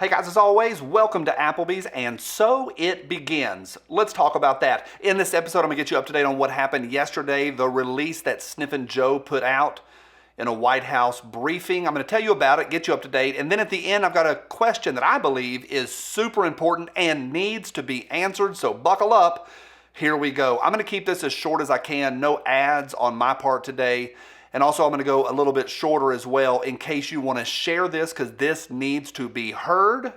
Hey guys, as always, welcome to Applebee's, and so it begins. Let's talk about that. In this episode, I'm going to get you up to date on what happened yesterday, the release that Sniffin' Joe put out in a White House briefing. I'm going to tell you about it, get you up to date, and then at the end, I've got a question that I believe is super important and needs to be answered, so buckle up. Here we go. I'm going to keep this as short as I can, no ads on my part today. And also I'm going to go a little bit shorter as well in case you want to share this, because this needs to be heard.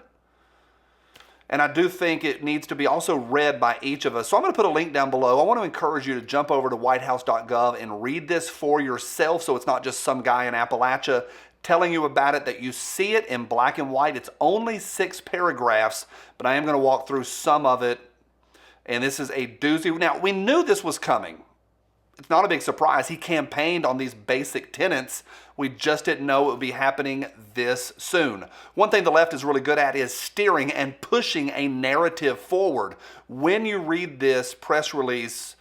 And I do think it needs to be also read by each of us. So I'm going to put a link down below. I want to encourage you to jump over to whitehouse.gov and read this for yourself, so it's not just some guy in Appalachia telling you about it, that you see it in black and white. It's only 6 paragraphs, but I am going to walk through some of it. And this is a doozy. Now, we knew this was coming. It's not a big surprise. He campaigned on these basic tenets. We just didn't know it would be happening this soon. One thing the left is really good at is steering and pushing a narrative forward. When you read this press release,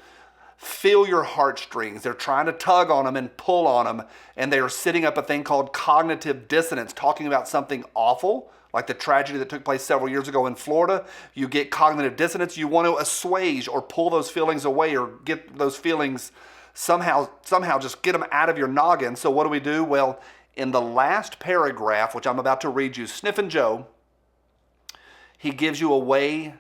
feel your heartstrings. They're trying to tug on them and pull on them, and they are setting up a thing called cognitive dissonance, talking about something awful, like the tragedy that took place several years ago in Florida. You get cognitive dissonance. You want to assuage or pull those feelings away, or get those feelings somehow just get them out of your noggin. So what do? Well, in the last paragraph, which I'm about to read you, Sniffin' Joe, he gives you a way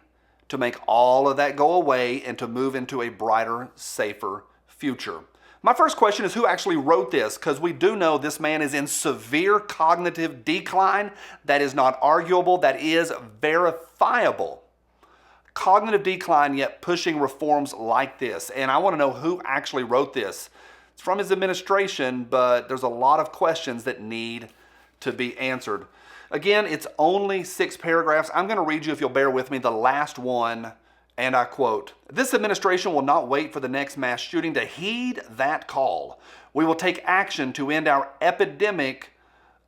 to make all of that go away and to move into a brighter, safer future. My first question is, who actually wrote this? Because we do know this man is in severe cognitive decline. That is not arguable. That is verifiable. Cognitive decline, yet pushing reforms like this. And I want to know who actually wrote this. It's from his administration, but there's a lot of questions that need to be answered. Again, it's only 6 paragraphs. I'm going to read you, if you'll bear with me, the last one. And I quote, "This administration will not wait for the next mass shooting to heed that call. We will take action to end our epidemic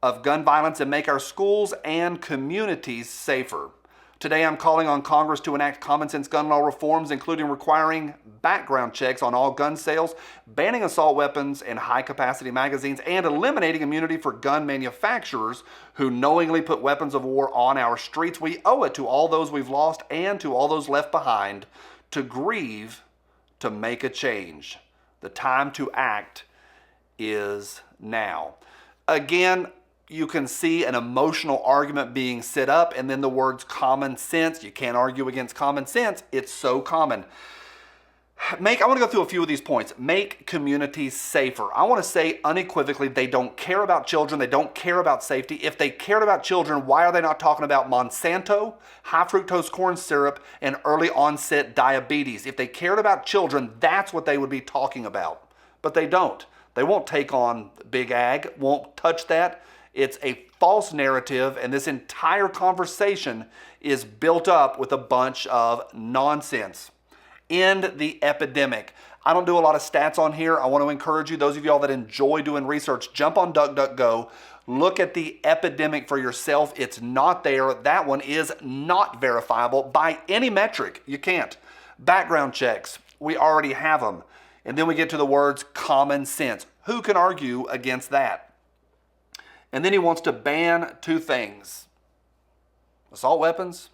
of gun violence and make our schools and communities safer. Today, I'm calling on Congress to enact common sense gun law reforms, including requiring background checks on all gun sales, banning assault weapons and high-capacity magazines, and eliminating immunity for gun manufacturers who knowingly put weapons of war on our streets. We owe it to all those we've lost and to all those left behind to grieve, to make a change. The time to act is now." Again, you can see an emotional argument being set up, and then the words common sense. You can't argue against common sense. It's so common. I want to go through a few of these points. Make communities safer. I want to say unequivocally, they don't care about children. They don't care about safety. If they cared about children, why are they not talking about Monsanto, high fructose corn syrup, and early onset diabetes? If they cared about children, that's what they would be talking about. But they don't. They won't take on big ag, won't touch that. It's a false narrative, and this entire conversation is built up with a bunch of nonsense. End the epidemic. I don't do a lot of stats on here. I want to encourage you, those of y'all that enjoy doing research, jump on DuckDuckGo. Look at the epidemic for yourself. It's not there. That one is not verifiable by any metric. You can't. Background checks, we already have them. And then we get to the words common sense. Who can argue against that? And then he wants to ban 2 things: assault weapons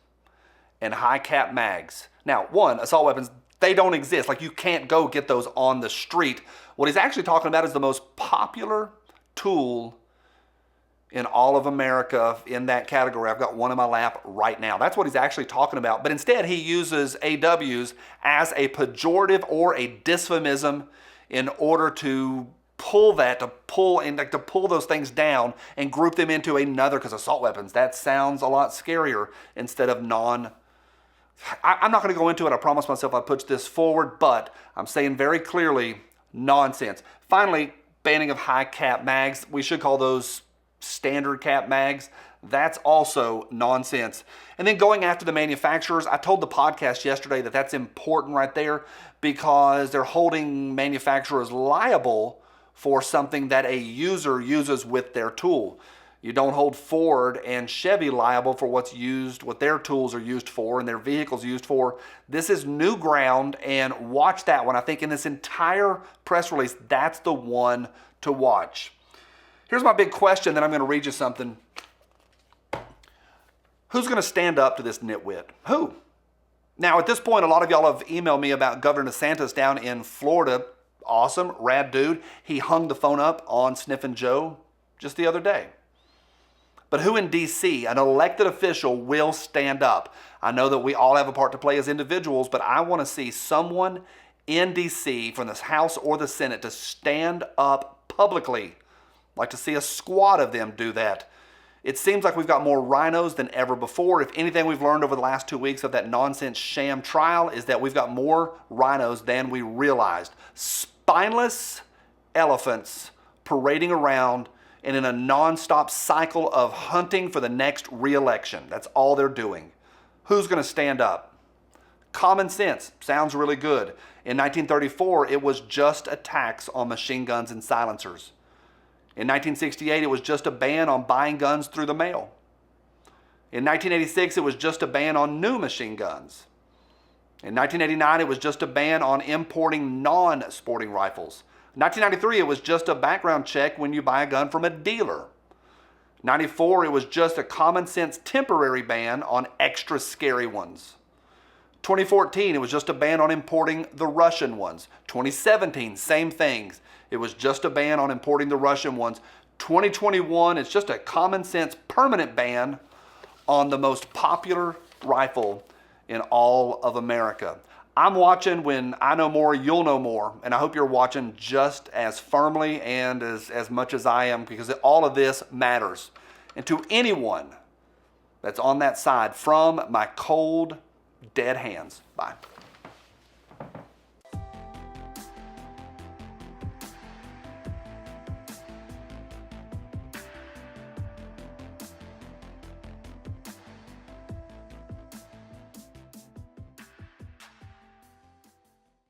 and high-cap mags. Now, one, assault weapons, they don't exist. Like, you can't go get those on the street. What he's actually talking about is the most popular tool in all of America in that category. I've got one in my lap right now. That's what he's actually talking about. But instead, he uses AWs as a pejorative or a dysphemism in order to pull those things down and group them into another, because assault weapons, that sounds a lot scarier instead of I'm not going to go into it. I promised myself I'd push this forward, but I'm saying very clearly, nonsense. Finally, banning of high cap mags. We should call those standard cap mags. That's also nonsense. And then going after the manufacturers, I told the podcast yesterday that that's important right there, because they're holding manufacturers liable for something that a user uses with their tool. You don't hold Ford and Chevy liable for what their tools are used for and their vehicles used for. This is new ground, and watch that one. I think in this entire press release, that's the one to watch. Here's my big question, then I'm going to read you something. Who's going to stand up to this nitwit? Who? Now, at this point, a lot of y'all have emailed me about Governor DeSantis down in Florida. Awesome, rad dude. He hung the phone up on Sniffin' Joe just the other day. But who in D.C., an elected official, will stand up? I know that we all have a part to play as individuals, but I want to see someone in D.C. from the House or the Senate to stand up publicly. I'd like to see a squad of them do that. It seems like we've got more rhinos than ever before. If anything we've learned over the last 2 weeks of that nonsense sham trial is that we've got more rhinos than we realized. Spineless elephants parading around and in a nonstop cycle of hunting for the next re-election. That's all they're doing. Who's going to stand up? Common sense sounds really good. In 1934, it was just a tax on machine guns and silencers. In 1968, it was just a ban on buying guns through the mail. In 1986, it was just a ban on new machine guns. In 1989, it was just a ban on importing non-sporting rifles. In 1993, it was just a background check when you buy a gun from a dealer. 94, it was just a common sense temporary ban on extra scary ones. 2014, it was just a ban on importing the Russian ones. 2017, same things. It was just a ban on importing the Russian ones. 2021, it's just a common sense permanent ban on the most popular rifle in all of America. I'm watching. When I know more, you'll know more. And I hope you're watching just as firmly and as much as I am, because all of this matters. And to anyone that's on that side, from my cold, dead hands. Bye.